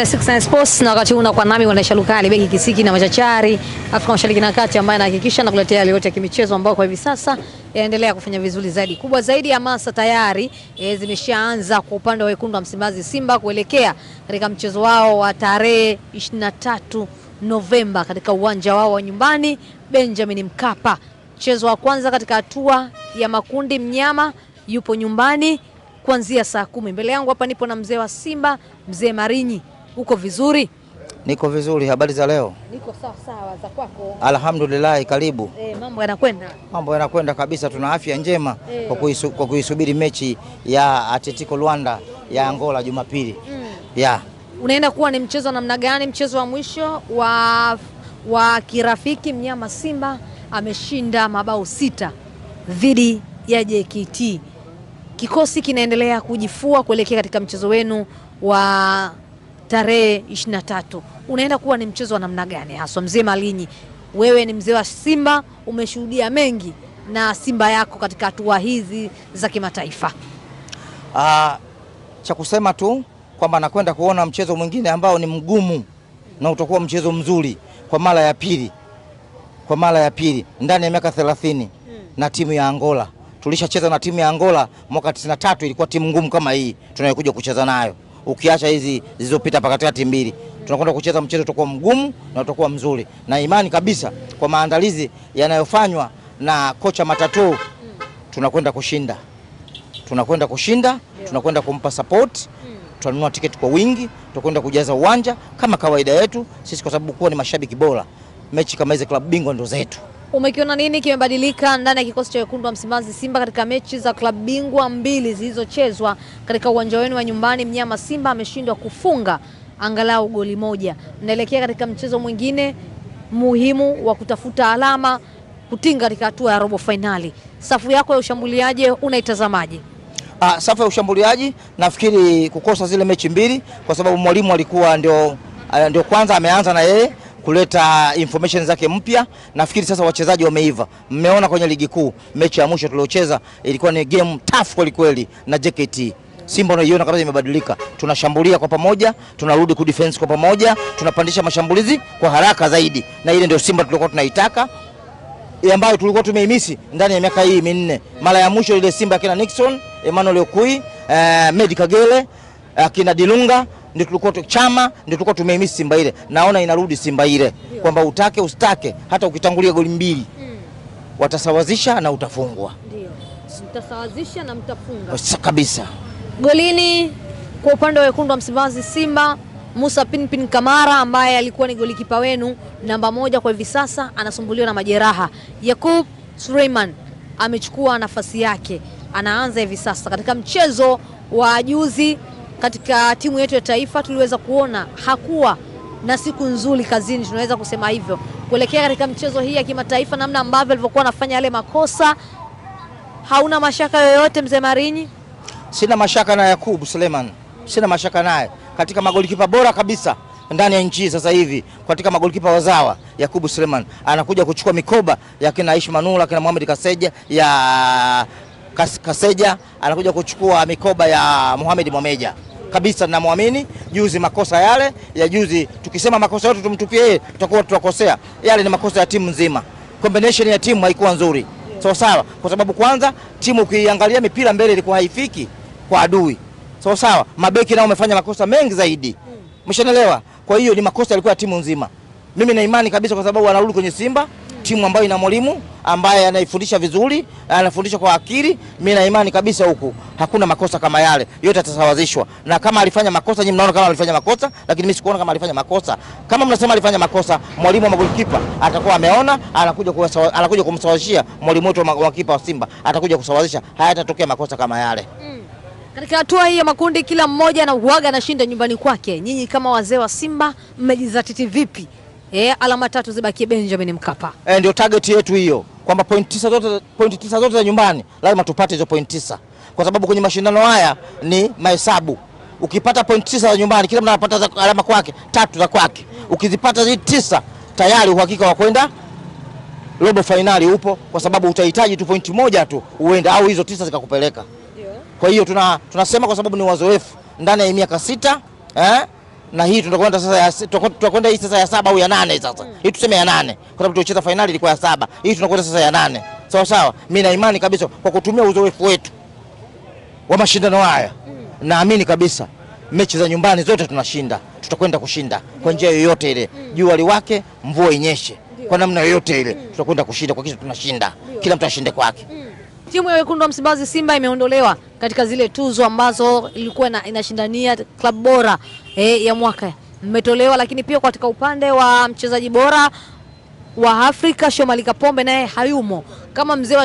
Six Sports na wakati una kwa nami wanaisha Lukali beki Kisiki na Machachari Afrika Mashariki na Kati, ambaye anahakikisha na kuletea yale yote ya kimichezo ambao kwa hivi sasa yaendelea kufanya vizuri zaidi. Kubwa zaidi, hamasa tayari zimeshaanza kwa upande wa wekundu wa Msimbazi Simba kuelekea katika mchezo wao wa tarehe 23 Novemba katika uwanja wao wa nyumbani Benjamin Mkapa. Mchezo wa kwanza katika hatua ya makundi, mnyama yupo nyumbani kuanzia saa 10. Mbele yangu hapa nipo na mzee wa Simba, mzee Marinyi. Uko vizuri? Niko vizuri. Habari za leo? Niko sawa sawa. Za kwako? Alhamdulillah, karibu. Mambo yanakwenda? Mambo yanakwenda kabisa, tuna afya njema kwa kuisubiri mechi ya Atletico Luanda ya Angola Jumapili. Unaenda kuwa ni mchezo namna gani? Mchezo wa mwisho wa kirafiki, mnyama Simba ameshinda mabao 6 dhidi ya JKT. Kikosi kinaendelea kujifua kuelekea katika mchezo wenu wa tarehe 23. Unaenda kuwa ni mchezo wa namna gani haswa, mzee Malinyi? Wewe ni mzee wa Simba, umeshuhudia mengi na Simba yako katika hatua hizi za kimataifa. Cha kusema tu kwamba nakwenda kuona mchezo mwingine ambao ni mgumu na utakuwa mchezo mzuri kwa mara ya pili ndani ya miaka 30 na timu ya Angola. Tulishacheza na timu ya Angola mwaka 93, ilikuwa timu ngumu kama hii tunayokuja kucheza nayo. Ukiacha hizi zilizopita pakati mbili, tunakwenda kucheza mchezo utakuwa mgumu na utakuwa mzuri. Na imani kabisa kwa maandalizi yanayofanywa na kocha Matatu, tunakwenda kushinda. Tunakwenda kumpa support. Tunanunua tiketi kwa wingi, tutakwenda kujaza uwanja kama kawaida yetu sisi, kwa sababu kuwa ni mashabiki bora. Mechi kama hizo klabu bingwa ndo zetu. Umekiona nini kimebadilika ndani ya kikosi cha wekundu wa Msimbazi Simba katika mechi za klabu bingwa 2 zilizochezwa katika uwanja wenu wa nyumbani? Mnyama Simba ameshindwa kufunga angalau goli 1. Mnaelekea katika mchezo mwingine muhimu wa kutafuta alama kutinga katika hatua ya robo finali. Safu yako ya ushambuliaji unaitazamaje? Safu ya ushambuliaji nafikiri kukosa zile mechi 2 kwa sababu mwalimu alikuwa ndio kwanza ameanza na yeye kuleta information zake mpya. Nafikiri sasa wachezaji wameiva. Mmeona kwenye ligi kuu mechi ya mwisho tuliocheza ilikuwa ni game tough kweli na JKT. Simba unaiona kabisa imebadilika. Tunashambulia kwa pamoja, tunarudi ku defense kwa pamoja, tunapandisha mashambulizi kwa haraka zaidi. Na ile ndio Simba tulikuwa tunaitaka, ambayo tulikuwa tumeimisi ndani ya miaka hii 4. Mara ya mwisho ile Simba kina Nixon, Emmanuel Okui, Medi Kagere, kina Dilunga, ndio tulikuwa Chama, ndio tulikuwa tumeimisi Simba ile. Naona inarudi Simba ile, kwamba utake ustake hata ukitangulia goli 2 watasawazisha na utafungwa. Ndio. Mtasawazisha na mtafunga. Kabisa. Golini kwa upande wa wekundu wa Msimbazi Simba, Musa Pinpin Kamara ambaye alikuwa ni golikipa wenu namba 1 kwa hivi sasa anasumbuliwa na majeraha. Yakub Suleiman amechukua nafasi yake, anaanza hivi sasa. Katika mchezo wa juzi katika timu yetu ya taifa tuliweza kuona hakuwa na siku nzuri kazini, tunaweza kusema hivyo. Kuelekea katika mchezo hii ya kimataifa, namna ambavyo alivyokuwa anafanya yale makosa, hauna mashaka yoyote mzee Marinyi? Sina mashaka na Yakub Suleiman. Sina mashaka naye. Katika magolikipa bora kabisa ndani ya nchi sasa hivi, katika magolikipa wazawa, Yakub Suleiman anakuja kuchukua mikoba ya kina Aishi Manula, kina Mohamed Kaseja, anakuja kuchukua mikoba ya Mohamed Momeja. Kabisa namwamini. Juzi makosa yale ya juzi, tukisema makosa yote tumtupie yeye tutakuwa tutakosea. Yale ni makosa ya timu nzima. Combination ya timu haikuwa nzuri. Sawa, kwa sababu kwanza timu ukiangalia mipira mbele ilikuwa haifiki kwa adui. Sawa, mabeki nao wamefanya makosa mengi zaidi. Mshanelewa? Kwa hiyo ni makosa yalikuwa ya timu nzima. Mimi na imani kabisa kwa sababu anarudi kwenye Simba, timu ambayo ina mwalimu ambaye anaifundisha vizuri, anafundisha kwa akili. Mimi na imani kabisa huku hakuna makosa kama yale, yote yatasawazishwa. Na kama alifanya makosa, nyinyi mnaona kama alifanya makosa, lakini mimi sikuona kama alifanya makosa. Kama mnasema alifanya makosa, mwalimu wa magolikipa atakuwa ameona, anakuja kumsawazishia mwalimu wetu wa kipa wa Simba, atakuja kusawazisha, hayatatokea makosa kama yale. Katika hatua hii ya makundi kila mmoja na huaga anashinda nyumbani kwake. Nyinyi kama wazee wa Simba mmejizatiti vipi? Alama 3 zibakie Benjamin Mkapa. Ndio target yetu hiyo, kwamba point 9 zote za nyumbani lazima tupate hizo point 9. Kwa sababu kwenye mashindano haya ni mahesabu. Ukipata point 9 za nyumbani, kila mtu anapata alama kwake, 3 za kwake. Ukizipata hizi 9 tayari uhakika wa kwenda robo finali upo, kwa sababu utahitaji tu point 1 tu uende, au hizo 9 zikakupeleka. Kwa hiyo tunasema kwa sababu ni wazoefu ndani ya miaka 6 na hii tutakwenda sasa tutakwenda hii sasa ya 7 au ya 8 sasa. Hii tuseme ya 8 kwa sababu tulicheza finali ilikuwa ya 7. Hii tunakwenda sasa ya 8. Sawa sawa. Mimi na imani kabisa kwa kutumia uzoefu wetu wa mashindano haya. Naamini kabisa mechi za nyumbani zote tunashinda. Tutakwenda kushinda kwa njia yoyote ile. Jua liwake, mvua inyeshe. Kwa namna yoyote ile tutakwenda kushinda kwa kisha tunashinda. Kila mtu ashinde kwake. Timu ya wekundu wa Msimbazi Simba imeondolewa katika zile tuzo ambazo ilikuwa inashindania klabu bora ya mwaka. Mmetolewa, lakini pia katika upande wa mchezaji bora wa Afrika Shomari Kapombe naye hayumo. Kama mzee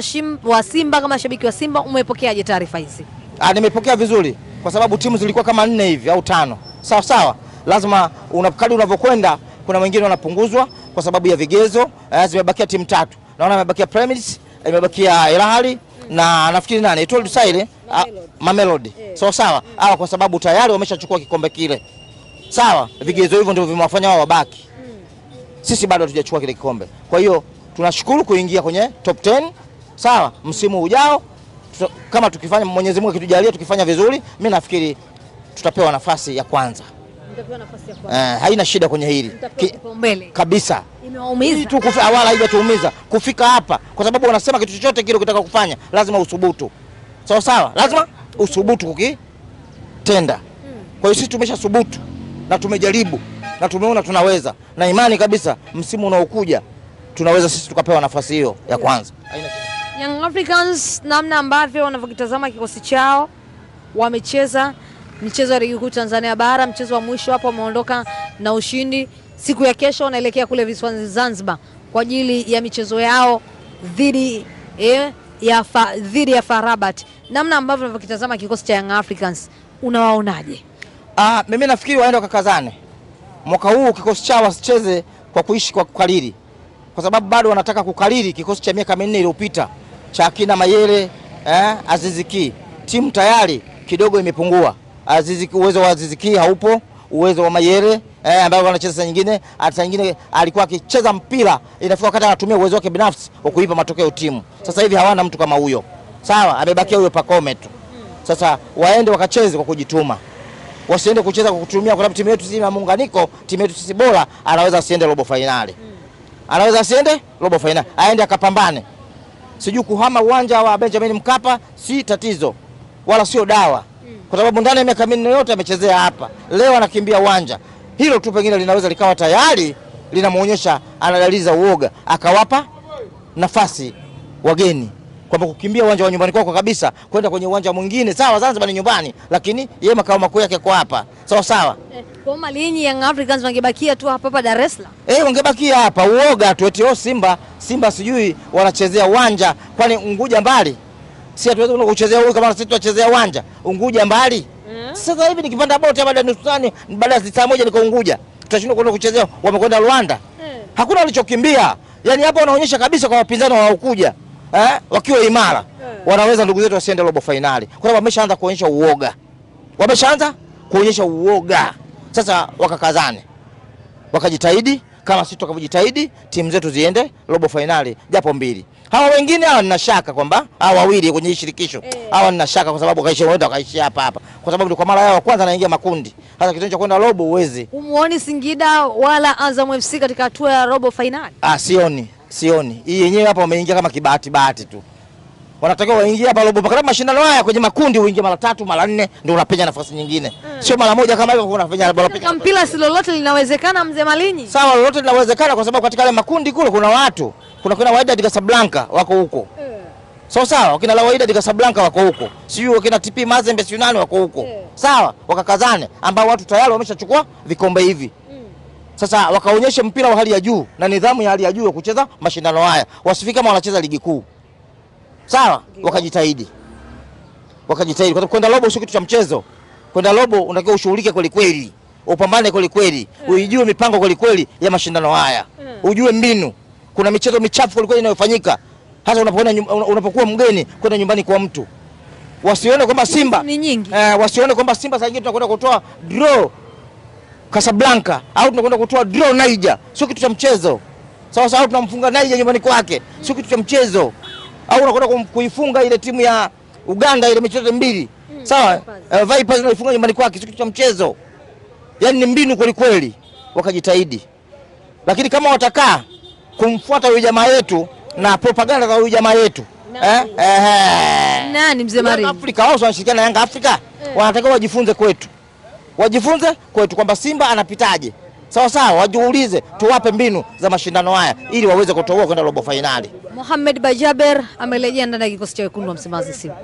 wa Simba, kama shabiki wa Simba, umepokeaje taarifa hizi? Nimepokea vizuri kwa sababu timu zilikuwa kama 4 hivi au 5. Sawa sawa. Lazima kadri unavyokwenda kuna wengine wanapunguzwa kwa sababu ya vigezo. Zimebakia timu 3. Naona imebakia Pyramids, imebakia Al Ahly na nafikiri nani Etoile du Sahel, Mamelodi. Sawa sawa. Hawa kwa sababu tayari wameshachukua kikombe kile. Sawa, vigezo hivyo ndio vimewafanya wao wabaki. Sisi bado hatujachukua kile kikombe. Kwa hiyo tunashukuru kuingia kwenye top 10. Sawa, msimu ujao kama tukifanya, Mwenyezi Mungu akitujalia tukifanya vizuri, mimi nafikiri tutapewa nafasi ya kwanza. Mtapewa nafasi ya kwanza. Haina shida kwenye hili. Kabisa. Imewaumiza. Tu wala haijatuumiza kufika hapa kwa sababu wanasema kitu chochote kile ukitaka kufanya lazima uthubutu. Sawa sawa, lazima uthubutu kukitenda. Kwa hiyo sisi tumeshathubutu na tumejaribu na tumeona tunaweza, na imani kabisa msimu unaokuja tunaweza sisi tukapewa nafasi hiyo ya kwanza. Young Africans, namna ambavyo wanavyokitazama kikosi chao, wamecheza michezo ya ligi kuu Tanzania bara, mchezo wa mwisho hapo wameondoka na ushindi. Siku ya kesho wanaelekea kule visiwani Zanzibar kwa ajili ya michezo yao dhidi ya FAR Rabat. Namna ambavyo wanavyokitazama kikosi cha Young Africans, unawaonaje? Mimi nafikiri waende wakakazane. Mwaka huu kikosi chao wasicheze kwa kuishi kwa kukariri. Kwa sababu bado wanataka kukariri kikosi cha miaka 4 iliyopita cha akina Mayele, Aziziki. Timu tayari kidogo imepungua. Aziziki, uwezo wa Aziziki haupo, uwezo wa Mayele ambao wanacheza saa nyingine, hata nyingine alikuwa akicheza mpira inafika wakati anatumia uwezo wake binafsi wa kuipa matokeo timu. Sasa hivi hawana mtu kama huyo. Sawa, amebakia huyo Pacome tu. Sasa waende wakacheze kwa kujituma. Wasiende kucheza kwa kutumia, kwa sababu timu yetu sisi na muunganiko, timu yetu sisi bora, anaweza asiende robo finali. Anaweza asiende robo finali, aende akapambane. Sijui kuhama uwanja wa Benjamin Mkapa si tatizo wala sio dawa. Kwa sababu ndani ya miaka 4 yote amechezea hapa. Leo anakimbia uwanja. Hilo tu pengine linaweza likawa tayari linamuonyesha anadaliza uoga, akawapa nafasi wageni kwamba kukimbia uwanja wa nyumbani kwako kabisa kwenda kwenye uwanja mwingine. Sawa, Zanzibar ni nyumbani, lakini yeye makao makuu yake kwa hapa. Sawa sawa. Kwa Malinyi Young Africans wangebakia tu hapa Dar es Salaam. Wangebakia hapa, uoga tu eti Simba sijui wanachezea uwanja, kwani Unguja mbali? Si hatuwezi kuchezea huko kama sisi tuchezea uwanja. Unguja mbali. Sasa hivi nikipanda boti baada ya nusu saa, baada ya saa moja niko Unguja. Tutashindwa kwenda kuchezea, wamekwenda Rwanda. Hakuna walichokimbia. Yaani hapa wanaonyesha kabisa kwa wapinzani wanaokuja, wakiwa imara, wanaweza ndugu zetu wasiende robo finali. Kwa sababu wameshaanza kuonyesha uoga. Wameshaanza kuonyesha uoga. Sasa wakakazane. Wakajitahidi kama sisi tukavojitahidi, timu zetu ziende robo finali japo 2. Hawa wengine hawa nina shaka kwamba hawa wawili kwenye shirikisho. Hawa nina shaka kwa sababu wakaishi hapa. Kwa sababu ni kwa mara yao ya kwanza anaingia makundi. Hata kitendo cha kwenda robo uwezi. Umuoni Singida wala Azam FC katika hatua ya robo finali? Sioni. Hii yenyewe hapa wameingia kama bahati tu. Wanatakiwa waingie hapa robo. Kwa mashindano haya kwenye makundi uingie mara 3, mara 4 ndio unapenya nafasi nyingine. Sio mara moja kama hivyo unafanya bora. Mpira si lolote linawezekana, mzee Malinyi. Sawa, lolote linawezekana kwa sababu katika ile makundi kule kuna watu. Kuna Wydad Casablanca wako huko. Sawa, wakina Wydad Casablanca wako huko. Sio wakina TP Mazembe Yunani wako huko. Sawa, wakakazane ambao watu tayari wameshachukua vikombe hivi. Sasa wakaonyesha mpira wa hali ya juu na nidhamu ya hali ya juu ya kucheza mashindano haya. Wasifike kama wanacheza ligi kuu. Sawa, wakajitahidi. Kwa sababu kwenda robo sio kitu cha mchezo. Kwenda robo unatakiwa ushughulike kweli kweli. Upambane kweli kweli. Uijue mipango kweli kweli ya mashindano haya. Ujue mbinu. Kuna michezo michafu kweli kweli inayofanyika. Hasa unapokuwa mgeni kwenda nyumbani kwa mtu. Wasione kwamba Simba ni nyingi. Wasione kwamba Simba sasa hivi tunakwenda kutoa draw Casablanca au tunakwenda kutoa draw Niger. Sio kitu cha mchezo. Sawa, tunamfunga Niger nyumbani kwake. Sio kitu cha mchezo. Au unakwenda kuifunga ile timu ya Uganda ile michezo 2. Sawa, Vipers unaifunga nyumbani kwake, sio kitu cha mchezo. yani ni mbinu kweli kweli, wakajitahidi. Lakini kama watakaa kumfuata huyu jamaa yetu na propaganda za huyu jamaa yetu, nani mzee Mari? Afrika wao wanashirikiana na Yanga Afrika, wanatakiwa wajifunze kwetu. Wajifunze kwetu kwamba Simba anapitaje. Sawa sawa, wajiulize, tuwape mbinu za mashindano haya ili waweze kutoboa kwenda robo finali. Mohamed Bajaber amerejea ndani ya kikosi cha wekundu wa Msimbazi Simba.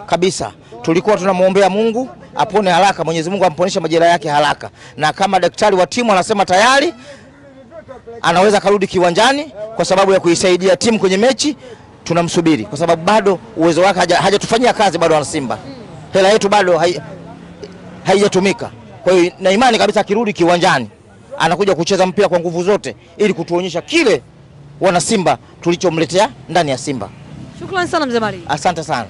Kabisa. Tulikuwa tunamuombea Mungu apone haraka, Mwenyezi Mungu amponeshe majeraha yake haraka. Na kama daktari wa timu anasema tayari anaweza karudi kiwanjani kwa sababu ya kuisaidia timu kwenye mechi, tunamsubiri kwa sababu bado uwezo wake hajatufanyia kazi bado, wana Simba. Hela yetu bado haijatumika. Kwa hiyo na imani kabisa akirudi kiwanjani anakuja kucheza mpira kwa nguvu zote ili kutuonyesha kile wana Simba tulichomletea ndani ya Simba. Shukrani sana mzee Mari. Asante sana.